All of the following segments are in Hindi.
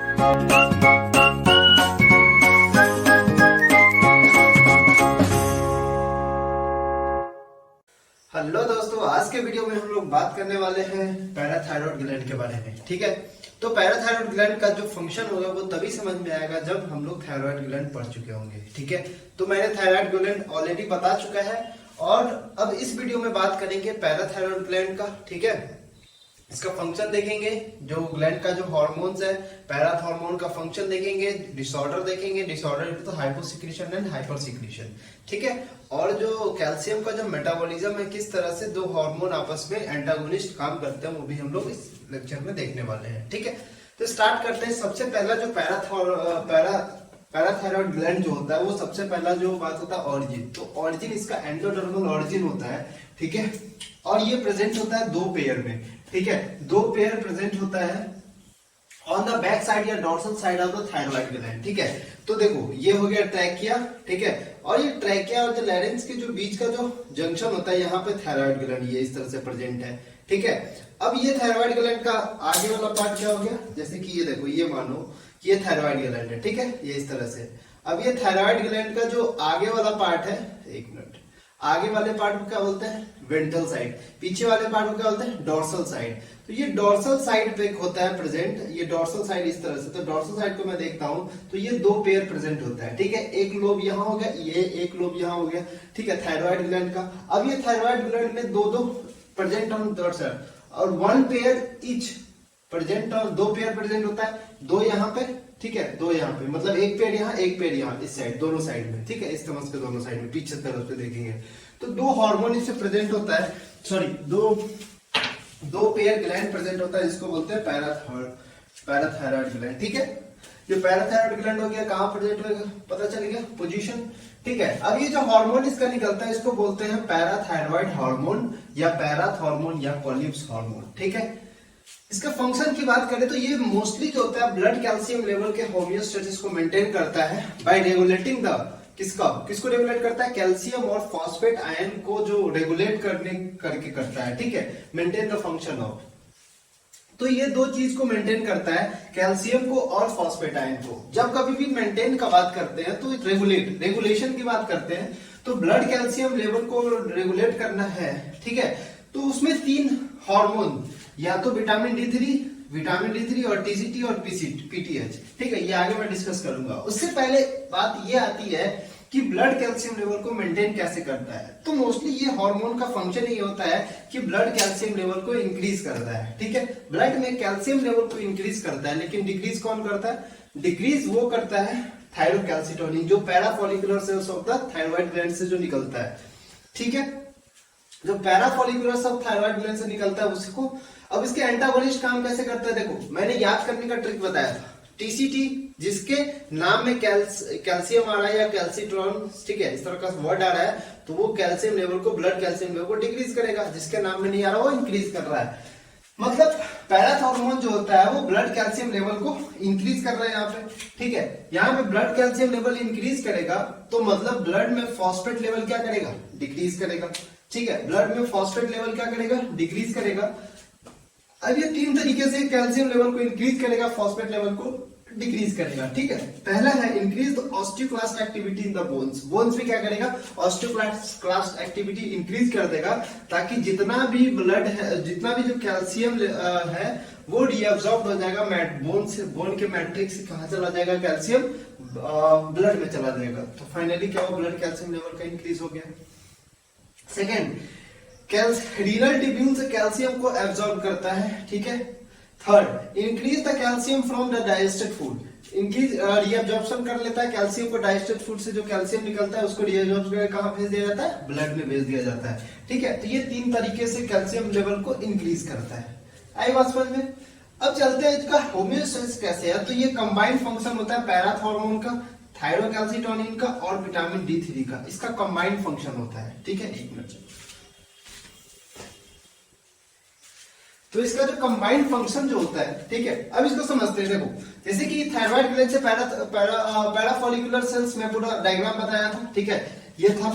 हेलो दोस्तों, आज के वीडियो में हम लोग बात करने वाले हैं पैराथायरॉयड ग्लैंड के बारे में। ठीक है, तो पैराथायरॉयड ग्लैंड का जो फंक्शन होगा वो तभी समझ में आएगा जब हम लोग थायराइड ग्लैंड पढ़ चुके होंगे। ठीक है, तो मैंने थायराइड ग्लैंड ऑलरेडी बता चुका है और अब इस वीडियो में बात करेंगे पैराथायरॉयड ग्लैंड का। ठीक है, इसका फंक्शन देखेंगे, जो ग्लैंड का जो हार्मोन्स है पैराथॉर्मोन का फंक्शन देखेंगे, डिसऑर्डर देखेंगे, डिसऑर्डर तो हाइपोसिक्रीशन एंड हाइपरसिक्रीशन। ठीक है, और जो कैल्शियम का जो मेटाबॉलिज्म है, किस तरह से दो हार्मोन आपस में एंटागोनिस्ट काम करते हैं, वो भी हम लोग इस लेक्चर में देखने वाले हैं। ठीक है, तो स्टार्ट करते हैं। सबसे पहला जो पैराथायरॉयड ग्लैंड जो होता है, वो सबसे पहला जो बात होता है ऑरिजिन। तो ऑरिजिन इसका एंडोडर्मल ऑरिजिन होता है। ठीक है, और ये प्रेजेंट होता है दो पेयर में। ठीक है, दो पेयर प्रेजेंट होता है ऑन द बैक साइड या dorsal side of the thyroid gland. ठीक है, तो देखो ये हो गया ट्रैकिया। ठीक है, और ये ट्रैकिया और जो लैरिंक्स के जो बीच का जो जंक्शन होता है, यहाँ पे थायराइड ग्लैंड ये इस तरह से प्रेजेंट है। ठीक है, अब ये थायराइड ग्लैंड का आगे वाला पार्ट क्या हो गया, जैसे कि ये देखो, ये मानो कि ये थायराइड ग्लैंड है। ठीक है, ये इस तरह से। अब ये थायराइड ग्लैंड का जो आगे वाला पार्ट है, एक मिनट, आगे वाले पार्ट को क्या बोलते हैं, वेंट्रल साइड। पीछे वाले पार्ट को क्या बोलते हैं, डॉर्सल साइड। तो ये डॉर्सल साइड पे होता है प्रेजेंट, ये डॉर्सल साइड इस तरह से। तो डॉर्सल साइड को मैं देखता हूं तो ये दो पेयर प्रेजेंट होता है। ठीक है, एक लोब यहाँ हो गया, ये एक लोब यहाँ हो गया। ठीक है, थायराइड ग्लैंड का। अब ये थायराइड ग्लैंड में दो दो प्रेजेंट ऑन थर्ड साइड और वन पेयर ईच प्रेजेंट, और दो पेयर प्रेजेंट होता है, दो यहाँ पे, ठीक है, दो यहाँ पे, मतलब एक पेयर यहाँ एक पेयर यहाँ, इस साइड, दोनों साइड में। ठीक है, इस तरह से दोनों साइड में पीछे तरफ से देखेंगे तो दो हार्मोन इससे प्रेजेंट होता है, सॉरी दो पेयर ग्लैंड प्रेजेंट होता है, जिसको बोलते हैं पैराथायरॉयड ग्लैंड। ठीक है, जो पैराथायरॉयड ग्लैंड हो गया, कहाँ प्रेजेंट होगा पता चल गया, पोजीशन। ठीक है, अब ये जो हार्मोन इसका निकलता है, इसको बोलते हैं पैराथायरॉयड हार्मोन या पैराथॉर्मोन या पॉलिप्स हार्मोन। ठीक है, इसका फंक्शन की बात करें तो ये मोस्टली जो होता है ब्लड कैल्शियम लेवल के होमियोस्टेसिस को मेंटेन करता है बाय रेगुलेटिंग द किसको रेगुलेट करता है, कैल्शियम और फॉस्फेट आयन को जो रेगुलेट करके करता है। ठीक है, मेंटेन द फंक्शन ऑफ। तो ये दो चीज को मेंटेन करता है, कैल्शियम को और फॉस्फेट आयन को। जब कभी भी मेंटेन का बात करते हैं तो रेगुलेशन की बात करते हैं, तो ब्लड कैल्शियम लेवल को रेगुलेट करना है। ठीक है, तो उसमें तीन हार्मोन, या तो विटामिन डी3 और टीसीटी और पीटीएच। ठीक है, ये आगे मैं डिस्कस करूंगा। उससे पहले बात ये आती है कि ब्लड कैल्शियम लेवल को मेंटेन कैसे करता है। तो मोस्टली ये हार्मोन का फंक्शन ये होता है कि ब्लड कैल्शियम लेवल को इंक्रीज करता है। ठीक है, ब्लड में कैल्शियम लेवल को इंक्रीज करता है, लेकिन डिक्रीज कौन करता है, डिक्रीज वो करता है थायरोकैल्सिटोनिन, जो parafollicular cells of the thyroid gland से जो निकलता है। ठीक है, जो पैराफॉलिकुलर सब थायराइड ग्लैंड से निकलता है उसको। अब इसके एंटागोनिस्ट काम कैसे करता है, देखो मैंने याद करने का ट्रिक बताया था, टीसीटी, जिसके नाम में कैल्शियम आ रहा है या कैल्सिट्रॉन, ठीक है, इस तरह का वर्ड आ रहा है, तो वो कैल्शियम लेवल को, ब्लड कैल्शियम लेवल को डिक्रीज करेगा। जिसके नाम में नहीं आ रहा वो इंक्रीज कर रहा है। मतलब पैराथॉर्मोन जो होता है वो ब्लड कैल्शियम लेवल को इंक्रीज कर रहा है यहाँ पे। ठीक है, यहाँ पे ब्लड कैल्शियम लेवल इंक्रीज करेगा तो मतलब ब्लड में फॉस्फेट लेवल क्या करेगा, डिक्रीज करेगा। ठीक है, ब्लड में फॉस्फेट लेवल क्या करेगा, डिक्रीज करेगा। अब ये तीन तरीके से कैल्शियम लेवल को इंक्रीज करेगा, फॉस्फेट लेवल को डिक्रीज करेगा। ठीक है, पहला है increase the osteoclast activity in the bones में क्या करेगा, ऑस्टियोक्लास्ट एक्टिविटी इंक्रीज कर देगा, ताकि जितना भी ब्लड है, जितना भी जो कैल्शियम है वो रीअब्सॉर्ब हो जाएगा बोन के मैट्रिक्स से। कहां चला जाएगा, कैल्शियम ब्लड में चला जाएगा। तो फाइनली क्या हुआ, ब्लड कैल्शियम लेवल का इंक्रीज हो गया। सेकेंड, रीनल ट्यूब्यूल से कैल्शियम को एब्सॉर्ब करता है। ठीक है, third, increase the calcium from the digested food, increase reabsorption कर लेता है कैल्शियम को। डाइजेस्टेड फूड से जो कैल्शियम निकलता है उसको रीअब्सॉर्ब करके कहां भेज दिया जाता है, ब्लड में भेज दिया जाता है। ठीक है, तो ये तीन तरीके से कैल्शियम लेवल को इंक्रीज करता है। आई बात समझ में। अब चलते हैं इसका होमियोस्टेसिस कैसे है। तो ये कंबाइंड फंक्शन होता है पैराथॉर्मोन का, थायरोकैल्सिटोनिन का और विटामिन डी3 का, इसका कंबाइंड फंक्शन होता है। ठीक है, एक मिनट। तो इसका जो कंबाइंड फंक्शन जो होता है, ठीक है, अब इसको समझते हैं। देखो, जैसे कि थायराइड ग्लैंड से पैराफॉलिकुलर सेल्स में पूरा डायग्राम बताया था। ठीक है, ये था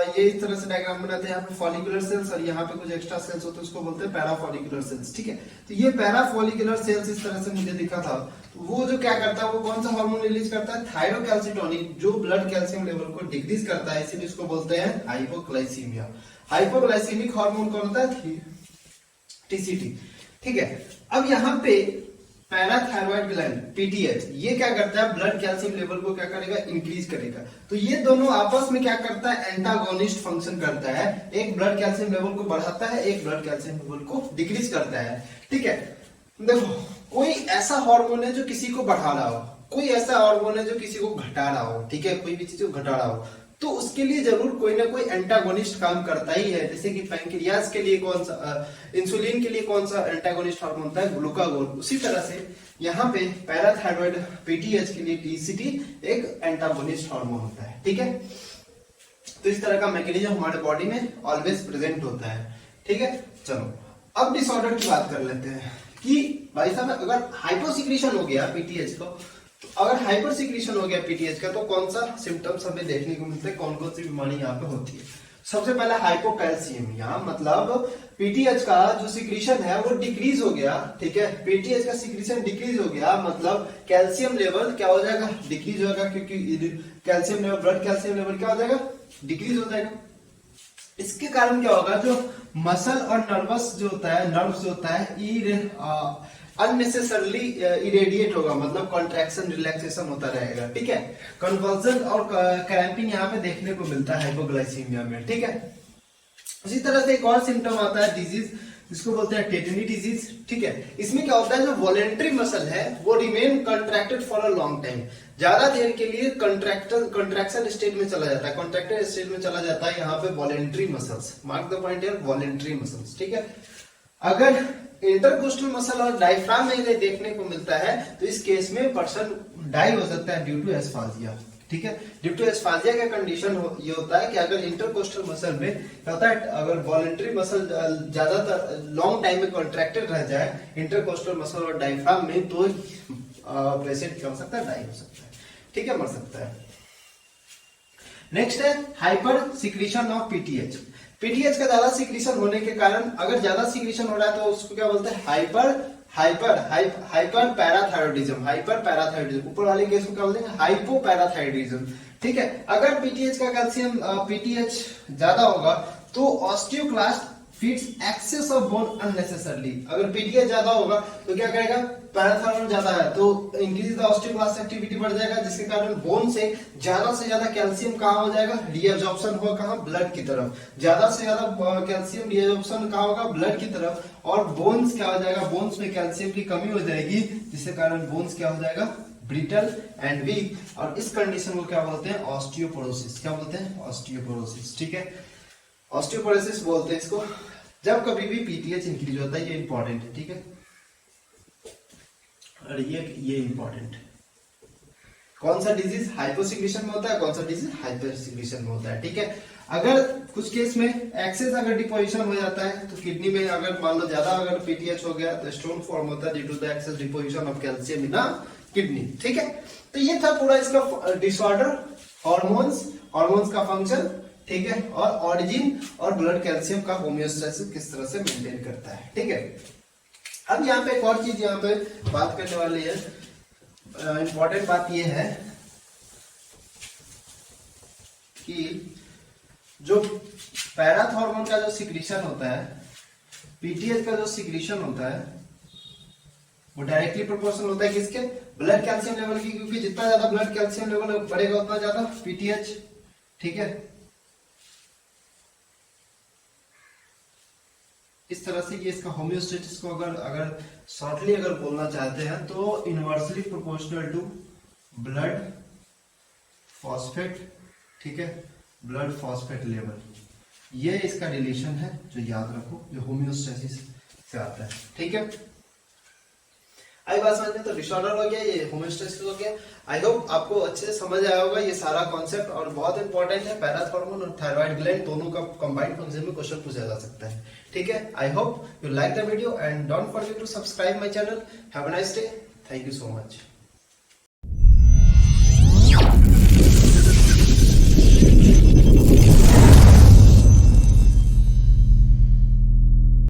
ये इस तरह से डायग्राम बनाते हैं। यहाँ पे फॉलिकुलर सेल्स और यहाँ पे कुछ एक्स्ट्रा सेल्स होते हैं, उसको बोलते हैं पैराफॉलिकुलर सेल्स। ठीक है, तो ये पैराफॉलिकुलर सेल्स इस तरह से मुझे दिखा था। तो वो जो क्या करता है, वो कौन सा हार्मोन रिलीज करता है, थायरोकैल्सिटोनिन, जो ब्लड कैल्शियम लेवल को डिक्रीज करता है, इसीलिए इसको बोलते हैं हाइपोग्लाइसीमिया। हाइपोग्लाइसेमिक हार्मोन कौन होता है, टीसीटी। ठीक है, अब यहाँ पे पैराथायरॉइड ग्लैंड पीटीएच, ये क्या करता है, ब्लड कैल्शियम लेवल को क्या करेगा, इंक्रीज करेगा। तो ये दोनों आपस में क्या करता है, एंटागोनिस्ट फंक्शन करता है। एक ब्लड कैल्शियम लेवल को बढ़ाता है, एक ब्लड कैल्शियम लेवल को डिक्रीज करता है। ठीक है, देखो कोई ऐसा हार्मोन है जो किसी को बढ़ा रहा हो, कोई ऐसा हार्मोन है जो किसी को घटा रहा हो। ठीक है, कोई भी चीज को घटा रहा हो तो उसके लिए जरूर कोई ना कोई एंटागोनिस्ट काम करता ही है। जैसे कि पैंक्रियाज के लिए कौन सा, इंसुलिन के लिए कौन सा एंटागोनिस्ट हार्मोन होता है, ग्लूकागोन। उसी तरह से यहाँ पे पैराथायरॉइड पीटीएच के लिए टीसीटी एक एंटागोनिस्ट हार्मोन होता है। ठीक है, तो इस तरह का मैकेनिज्म हमारे बॉडी में ऑलवेज प्रेजेंट होता है। ठीक है, चलो अब डिसऑर्डर की बात कर लेते हैं कि भाई साहब अगर हाइपोसिक्रीशन हो गया पीटीएच को, अगर हाइपर सिक्रीशन हो गया पीटीएच का, तो कौन सा सिम्टम्स हमें देखने को मिलते हैं, कौन कौन सी बीमारी यहाँ पे होती है। सबसे पहला हाइपोकैल्सियमिया, मतलब पीटीएच का जो सिक्रीशन है वो डिक्रीज हो गया। ठीक है, पीटीएच का सिक्रीशन डिक्रीज हो गया, मतलब कैल्शियम लेवल क्या हो जाएगा, डिक्रीज होगा, क्योंकि calcium level, blood calcium level क्या हो जाएगा, डिक्रीज हो जाएगा। इसके कारण क्या होगा, जो मसल और नर्वस जो होता है, नर्व्स जो होता है अननेसेसरली इरेडिएट होगा, मतलब कॉन्ट्रैक्शन रिलैक्सेशन होता रहेगा। ठीक है, कन्वर्जन और क्रैम्पिंग यहाँ पे देखने को मिलता है हाइपोग्लाइसीमिया में। ठीक है, उसी तरह से एक और सिम्टम आता है डिजीज, जिसको बोलते हैं टेटनी डिजीज। ठीक है, इसमें क्या होता है, जो वॉलेंट्री मसल है वो remain contracted for a long time, ज्यादा देर के लिए कंट्रैक्शन स्टेट में चला जाता है, कॉन्ट्रैक्टेड स्टेट में चला जाता है यहाँ पे voluntary muscles. Mark the point here, voluntary muscles. ठीक है, अगर इंटरकोस्टल मसल और डायफ्राम में देखने को मिलता है तो इस केस में पर्सन डाई हो सकता है ड्यू टू एस्फाजिया। ठीक है, ड्यू टू एस्फाजिया का कंडीशन ये होता है कि अगर इंटरकोस्टल मसल में क्या होता है, अगर वॉलेंट्री मसल ज्यादातर लॉन्ग टाइम में कॉन्ट्रैक्टेड रह जाए इंटरकोस्टल मसल और डायफ्राम में, तो पेशेंट क्या हो सकता है, डाई हो सकता है। ठीक है, मर सकता है। नेक्स्ट है hyper secretion of PTH. PTH का ज्यादा सिक्रीशन होने के कारण, अगर ज्यादा सिक्रीशन हो रहा है तो उसको क्या बोलते हैं, हाइपर पैराथायरॉइडिज्म। हाइपर पैराथायरॉइडिज्म, ऊपर वाले केस को क्या बोलते हैं, हाइपो पैराथायरॉइडिज्म। ठीक है, अगर पीटीएच का कैल्शियम पीटीएच ज्यादा होगा तो osteoclast feeds excess of bone unnecessarily. अगर पीटीएच ज्यादा होगा तो क्या करेगा, पैराथायरॉइड ज्यादा है तो इंक्रीज द ऑस्टियोक्लास्ट एक्टिविटी बढ़ जाएगा, जिसके कारण बोन से ज्यादा कैल्शियम कहाँ हो जाएगा, रीअब्जॉर्प्शन होगा, कहाँ, ब्लड की तरफ। ज्यादा से ज्यादा कैल्शियम रीअब्जॉर्प्शन कहाँ होगा, ब्लड की तरफ, और बोन्स क्या हो जाएगा, बोन्स में कैल्शियम की कमी हो जाएगी, जिसके कारण बोन्स क्या हो जाएगा, ब्रिटल एंड वीक। और इस कंडीशन को क्या बोलते हैं, ऑस्टियोपोरोसिस। क्या बोलते हैं, ऑस्टियोपोरोसिस। ठीक है, ऑस्टियोपोरोसिस बोलते हैं इसको, जब कभी भी पीटीएच इंक्रीज होता है। ये इंपॉर्टेंट है। ठीक है, और ये इंपॉर्टेंट, कौन सा डिजीज हाइपोसिक्रीशन में होता है, कौन सा डिजीज हाइपरसिक्रीशन में होता है। ठीक है, अगर कुछ केस में एक्सेस अगर डिपोजिशन हो जाता है तो किडनी में, अगर मान लो ज्यादा अगर पीटीएच हो गया तो स्टोन फॉर्म होता है due to the excess deposition of calcium in kidney. ठीक है, तो ये था पूरा इसका डिसऑर्डर, हार्मोन्स का फंक्शन। ठीक है, और ऑरिजिन और ब्लड कैल्शियम का होम्योस्टेसिस किस तरह से मेंटेन करता है। ठीक है, अब यहाँ पे एक और चीज यहाँ पे बात करने वाली है, इंपॉर्टेंट बात ये है कि जो पैराथॉर्मोन का जो सिक्रीशन होता है, पीटीएच का जो सिक्रीशन होता है, वो डायरेक्टली प्रोपोर्शनल होता है किसके, ब्लड कैल्शियम लेवल की, क्योंकि जितना ज्यादा ब्लड कैल्शियम लेवल बढ़ेगा उतना ज्यादा पीटीएच। ठीक है, इस तरह से ये इसका होम्योस्टेसिस को अगर शॉर्टली अगर बोलना चाहते हैं तो inversely proportional to blood phosphate. ठीक है, ब्लड फॉस्फेट लेवल, ये इसका रिलेशन है जो याद रखो, जो होम्योस्टेसिस से आता है। ठीक है, आई बात समझ में, तो डिसऑर्डर हो गया, ये होम्योस्टेसिस हो गया। आई होप आपको अच्छे से समझ आया होगा ये सारा कॉन्सेप्ट, और बहुत इंपॉर्टेंट है। पैराथॉर्मोन और थायराइड ग्लैंड दोनों का कंबाइंड फंक्शन में क्वेश्चन पूछा जा सकता है। ठीक है, I hope you like the video and don't forget to subscribe my channel. Have a nice day, thank you so much.